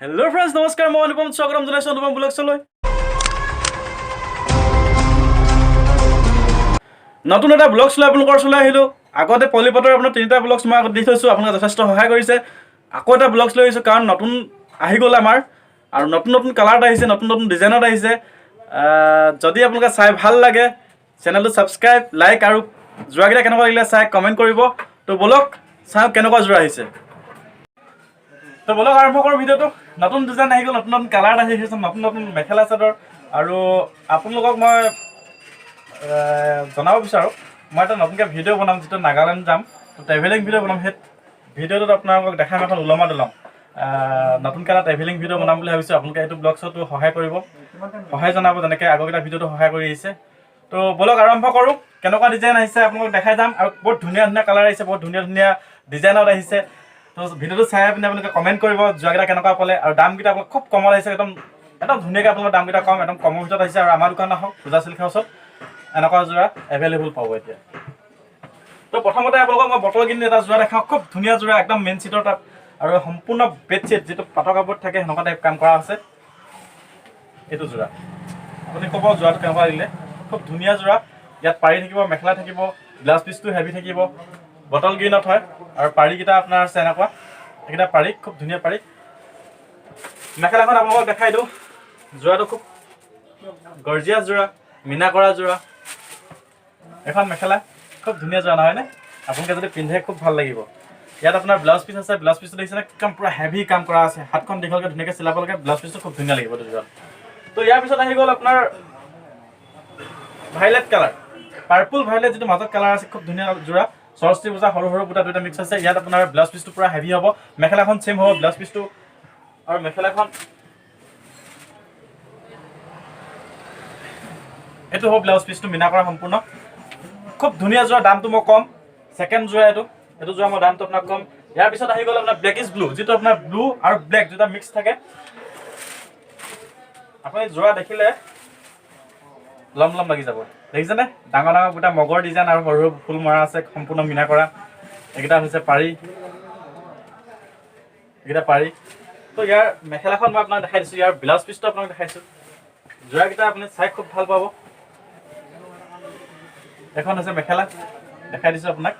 Hello' friends, নমস্কাৰ। মই অনুপম স্বাগতম জনাইছোঁ অনুপম ব্লগছলৈ। নতুন এটা ব্লগছ লৈ আপোনালোকৰ ওচৰলৈ আহিলোঁ। আগতে পলিপটৰ আপোনাৰ 3টা ব্লগছ মই আগত দি থৈছোঁ, আপোনালোকে যথেষ্ট সহায় কৰিছে। আকৌ এটা ব্লগছ লৈ আহিছোঁ কাৰণ নতুন আহি গ'ল আমাৰ, আৰু নতুন নতুন কালাৰত আহিছে, নতুন নতুন ডিজাইনত আহিছে। যদি আপোনালোকে চাই ভাল লাগে, চেনেলটো ছাবস্ক্ৰাইব, লাইক আৰু যোৰাকেইটা কেনেকুৱা লাগিলে চাই কমেণ্ট কৰিব। তো বলক চাওঁ কেনেকুৱা যোৰা আহিছে। তো বলক আৰম্ভ কৰোঁ ভিডিঅ'টো। নতুন ডিজাইন আহি গ'ল, নতুন নতুন কালাৰ আহি গৈছে, নতুন নতুন মেখেলা চাদৰ। আৰু আপোনালোকক মই জনাব বিচাৰোঁ, মই এটা নতুনকৈ ভিডিঅ' বনাম, যিটো নাগালেণ্ড যাম। তো ট্ৰেভেলিং ভিডিঅ' বনাম। সেই ভিডিঅ'টোত আপোনালোকক দেখাম এখন উলমা দলং। নতুনকৈ এটা ট্ৰেভেলিং ভিডিঅ' বনাম বুলি ভাবিছোঁ। আপোনালোকে এইটো ব্লগছতো সহায় কৰিব, সহায় জনাব, যেনেকৈ আগৰকেইটা ভিডিঅ'টো সহায় কৰি আহিছে। তো বলক আৰম্ভ কৰোঁ। কেনেকুৱা ডিজাইন আহিছে আপোনালোকক দেখাই যাম, আৰু বহুত ধুনীয়া ধুনীয়া কালাৰ আহিছে, বহুত ধুনীয়া ধুনীয়া ডিজাইনত আহিছে। তো ভিডিঅ'টো চাই পিনে আপোনালোকে কমেণ্ট কৰিব যোৱাকেইটা কেনেকুৱা পালে, আৰু দামকেইটা আপোনালোক খুব কমত আহিছে। একদম ধুনীয়াকৈ আপোনালোকৰ দামকেইটা কম, একদম কমৰ ভিতৰত আহিছে। আৰু আমাৰ দোকানত আহক, পূজা চিল্ক হাউচত এনেকুৱা যোৰা এভেইলেবল পাব এতিয়া। তো প্ৰথমতে আপোনালোকক মই বটল কিনি এটা যোৰা দেখাওঁ, খুব ধুনীয়া যোৰা, একদম মেইন চিটৰ তাত, আৰু সম্পূৰ্ণ বেডশ্বীট যিটো পাটৰ কাপোৰত থাকে সেনেকুৱা টাইপ কাম কৰা আছে। এইটো যোৰা আপুনি ক'ব যোৰাটো কেনেকুৱা লাগিলে। খুব ধুনীয়া যোৰা। ইয়াত পাৰি থাকিব, মেখেলা থাকিব, গ্লাছ পিচটো হেভি থাকিব, বটল গ্ৰীণত হয়। আৰু পাৰিকেইটা আপোনাৰ আছে এনেকুৱা, এইকেইটা পাৰি, খুব ধুনীয়া পাৰি। মেখেলাখন আপোনালোকক দেখাই দিওঁ। যোৰাটো খুব গৰ্জিয়াছ যোৰা, মীনা কৰা যোৰা। এখন মেখেলা খুব ধুনীয়া যোৰা নহয়নে? আপোনালোকে যদি পিন্ধে খুব ভাল লাগিব। ইয়াত আপোনাৰ ব্লাউজ পিচ আছে, ব্লাউজ পিচটো দেখিছেনে? একদম পুৰা হেভি কাম কৰা আছে, হাতখন দীঘলকৈ ধুনীয়াকৈ চিলাব লাগে। ব্লাউজ পিচটো খুব ধুনীয়া লাগিব এইটো যোৰাত। তো ইয়াৰ পিছত আহি গ'ল আপোনাৰ ভাইলেট কালাৰ, পাৰ্পল ভাইলেট যিটো মাজত কালাৰ আছে, খুব ধুনীয়া যোৰা। সৰস্বতী পূজা সৰু সৰু বুটা দুটা মিক্স আছে। ইয়াত আপোনাৰ ব্লাউজ পিচটো পুৰা হেভি হ'ব, মেখেলাখন ছেম হ'ব, ব্লাউজ পিচটো আৰু মেখেলাখন এইটো হ'ব ব্লাউজ পিচটো মীনা কৰা সম্পূৰ্ণ। খুব ধুনীয়া যোৰা, দামটো মই কম। ছেকেণ্ড যোৰা এইটো যোৰা মই দামটো আপোনাক কম। ইয়াৰ পিছত আহি গ'ল আপোনাৰ ব্লেকিছ ব্লু, যিটো আপোনাৰ ব্লু আৰু ব্লেক দুটা মিক্স থাকে। আপুনি যোৰা দেখিলে লম লম লাগি যাব। দেখিছেনে? ডাঙৰ ডাঙৰ গোটা মগৰ ডিজাইন আৰু সৰু সৰু ফুল মৰা আছে, সম্পূৰ্ণ মীনা কৰা। এইকেইটা হৈছে পাৰি, এইকেইটা পাৰি। তো ইয়াৰ মেখেলাখন মই আপোনাক দেখাই দিছোঁ, ইয়াৰ ব্লাউজ পিচটো আপোনাক দেখাইছোঁ। যোৰাকেইটা আপুনি চাই খুব ভাল পাব। এখন হৈছে মেখেলা, দেখাই দিছোঁ আপোনাক।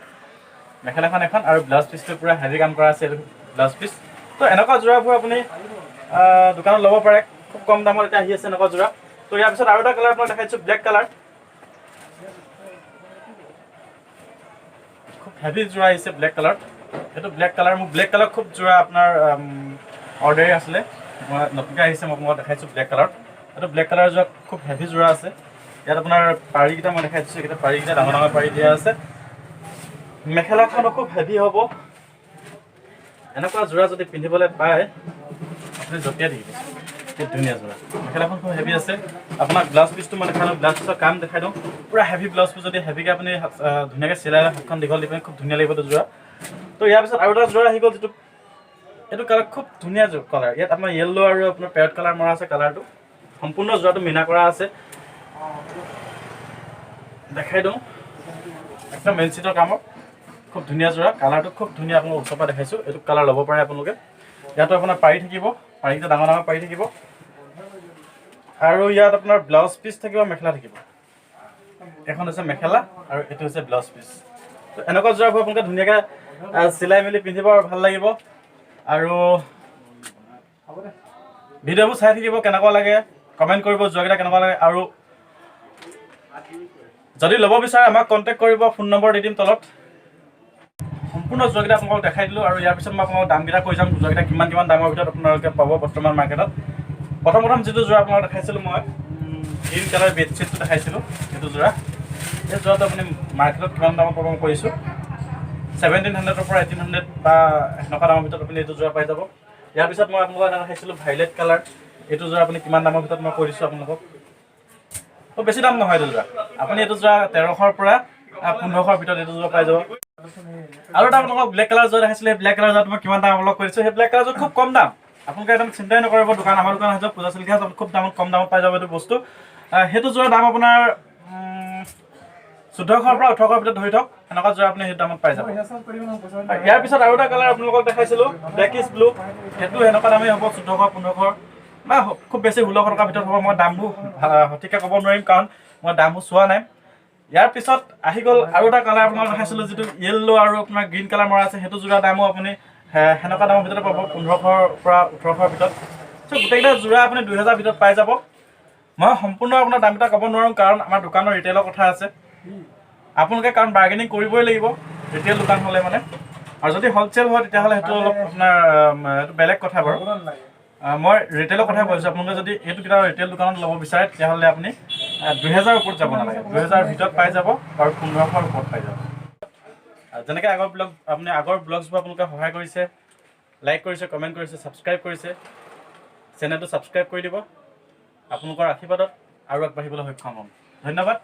মেখেলাখন এখন, আৰু ব্লাউজ পিচটো পূৰা হেভি কাম কৰা আছে, এইটো ব্লাউজ পিচ। তো এনেকুৱা যোৰাবোৰ আপুনি দোকানত ল'ব পাৰে, খুব কম দামত এতিয়া আহি আছে এনেকুৱা যোৰা। তো ইয়াৰ পিছত আৰু এটা কালাৰ আপোনাক দেখাইছোঁ, ব্লেক কালাৰ। খুব হেভি যোৰা আহিছে ব্লেক কালাৰ। এইটো ব্লেক কালাৰ, মোক ব্লেক কালাৰ খুব যোৰা আপোনাৰ অৰ্ডাৰী আছিলে, মই নতুনকৈ আহিছে, মই দেখাইছোঁ ব্লেক কালাৰত। এইটো ব্লেক কালাৰ যোৰা খুব হেভি যোৰা আছে। ইয়াত আপোনাৰ পাৰিকেইটা মই দেখাই দিছোঁ, এইকেইটা পাৰিকেইটা ডাঙৰ ডাঙৰ পাৰি দিয়া আছে। মেখেলাখনো খুব হেভি হ'ব। এনেকুৱা যোৰা যদি পিন্ধিবলৈ পায় আপুনি জঁপিয়াই থাকিব। খুব ধুনীয়া যোৰা, মেখেলাখন খুব হেভি আছে। আপোনাক ব্লাউজ পিচটো মই দেখাই দিওঁ, ব্লাউজ পিচৰ কাম দেখাই দিওঁ। পূৰা হেভি ব্লাউজ পিচ, যদি হেভিকৈ আপুনি ধুনীয়াকৈ চিলাই হাতখন দীঘল দি পিনে খুব ধুনীয়া লাগিব এইটো যোৰা। তো ইয়াৰ পিছত আৰু এটা যোৰা আহি গ'ল, যিটো এইটো কালাৰ খুব ধুনীয়া কালাৰ। ইয়াত আপোনাৰ য়েল্ল' আৰু আপোনাৰ পেৰট কালাৰ মৰা আছে। কালাৰটো সম্পূৰ্ণ যোৰাটো মীনা কৰা আছে, দেখাই দিওঁ। একদম মেইন চিটৰ কামত খুব ধুনীয়া যোৰা, কালাৰটো খুব ধুনীয়া। আপোনাক ওচৰৰ পৰা দেখাইছোঁ, এইটো কালাৰ ল'ব পাৰে আপোনালোকে। ইয়াতো আপোনাৰ পাৰি থাকিব, পাৰিকেইটা ডাঙৰ ডাঙৰ পাৰি থাকিব। আৰু ইয়াত আপোনাৰ ব্লাউজ পিচ থাকিব, মেখেলা থাকিব। এখন হৈছে মেখেলা আৰু এইটো হৈছে ব্লাউজ পিচ। তো এনেকুৱা যোৰাবোৰ আপোনালোকে ধুনীয়াকৈ চিলাই মেলি পিন্ধিব আৰু ভাল লাগিব। আৰু ভিডিঅ'বোৰ চাই থাকিব, কেনেকুৱা লাগে কমেণ্ট কৰিব, যোৱাকেইটা কেনেকুৱা লাগে। আৰু যদি ল'ব বিচাৰে আমাক কণ্টেক্ট কৰিব, ফোন নম্বৰ দি দিম তলত। সম্পূৰ্ণ যোৱাকেইটা আপোনালোকক দেখাই দিলোঁ, আৰু ইয়াৰ পিছত মই আপোনালোকক দামকেইটা কৈ যাম, যোৱাকেইটা কিমান কিমান দামৰ ভিতৰত আপোনালোকে পাব বৰ্তমান মাৰ্কেটত। প্ৰথম যিটো যোৰা আপোনালোকক দেখাইছিলোঁ মই, গ্ৰীণ কালাৰ বেডশ্বীটটো দেখাইছিলোঁ, এইটো যোৰা। এই যোৰাটো আপুনি মাৰ্কেটত কিমান দামত পাব মই কৈছোঁ, 1700 পৰা 1800 বা এনেকুৱা দামৰ ভিতৰত আপুনি এইটো যোৰা পাই যাব। ইয়াৰ পিছত মই আপোনালোকক এটা দেখাইছিলোঁ ভাইলেট কালাৰ, এইটো যোৰা আপুনি কিমান দামৰ ভিতৰত মই কৈ দিছোঁ আপোনালোকক। তো বেছি দাম নহয় এইটো যোৰা, আপুনি এইটো যোৰা 1300 পৰা 1500 ভিতৰত এইটো যোৰা পাই যাব। আৰু এটা আপোনালোকক ব্লেক কালাৰ যোৰা দেখাইছিলোঁ, সেই ব্লেক কালাৰ যোৰাটো মই কিমান দাম আপোনালোক কৰিছোঁ। সেই ব্লেক কালাৰ যোৰা খুব কম দাম, আপোনালোকে একদম চিন্তাই নকৰিব। আমাৰ দোকান আহিব, পূজা চিল্ক হাউচ, খুব কম দামত পাই যাব এইটো বস্তু। সেইটো যোৰা দাম আপোনাৰ 1400ৰ পৰা 1800ৰ ভিতৰত ধৰি থওক এনেকুৱা যোৰা আপুনি সেইটো দামত পাই যাব। ইয়াৰ পিছত আৰু এটা কালাৰ আপোনালোকক দেখাইছিলোঁ ব্লেকিছ ব্লু, সেইটো এনেকুৱা দামেই হ'ব 1400 1500 বা খুব বেছি 1600 টকাৰ ভিতৰত হ'ব। মই দামবোৰ সঠিককৈ ক'ব নোৱাৰিম কাৰণ মই দামবোৰ চোৱা নাই। ইয়াৰ পিছত আহি গ'ল আৰু এটা কালাৰ আপোনালোকক দেখাইছিলোঁ যিটো য়েল্ল' আৰু আপোনাৰ গ্ৰীণ কালাৰ মৰা আছে, সেইটো যোৰা দামো আপুনি সেনেকুৱা দামৰ ভিতৰতে পাব 1500ৰ পৰা 1800ৰ ভিতৰত। চ' গোটেইকেইটা যোৰা আপুনি 2000ৰ ভিতৰত পাই যাব। মই সম্পূৰ্ণ আপোনাৰ দামকেইটা ক'ব নোৱাৰোঁ কাৰণ আমাৰ দোকানৰ ৰিটেইলৰ কথা আছে। আপোনালোকে কাৰণ বাৰ্গেনিং কৰিবই লাগিব ৰিটেইল দোকান হ'লে মানে, আৰু যদি হ'লচেল হয় তেতিয়াহ'লে সেইটো অলপ আপোনাৰ এইটো বেলেগ কথা বাৰু। মই ৰিটেইলৰ কথা কৈছোঁ। আপোনালোকে যদি এইটো কিতাপ ৰিটেইল দোকানত ল'ব বিচাৰে তেতিয়াহ'লে আপুনি 2000ৰ ওপৰত যাব নালাগে, 2000ৰ ভিতৰত পাই যাব আৰু 1500ৰ ওপৰত পাই যাব। যেনেকৈ আগৰ ব্লগছবোৰ আপোনালোকে সহায় কৰিছে, লাইক কৰিছে, কমেণ্ট কৰিছে, ছাবস্ক্ৰাইব কৰিছে, চেনেলটো ছাবস্ক্ৰাইব কৰি দিব। আপোনালোকৰ আশীৰ্বাদত আৰু আগবাঢ়িবলৈ সক্ষম হ'ম। ধন্যবাদ।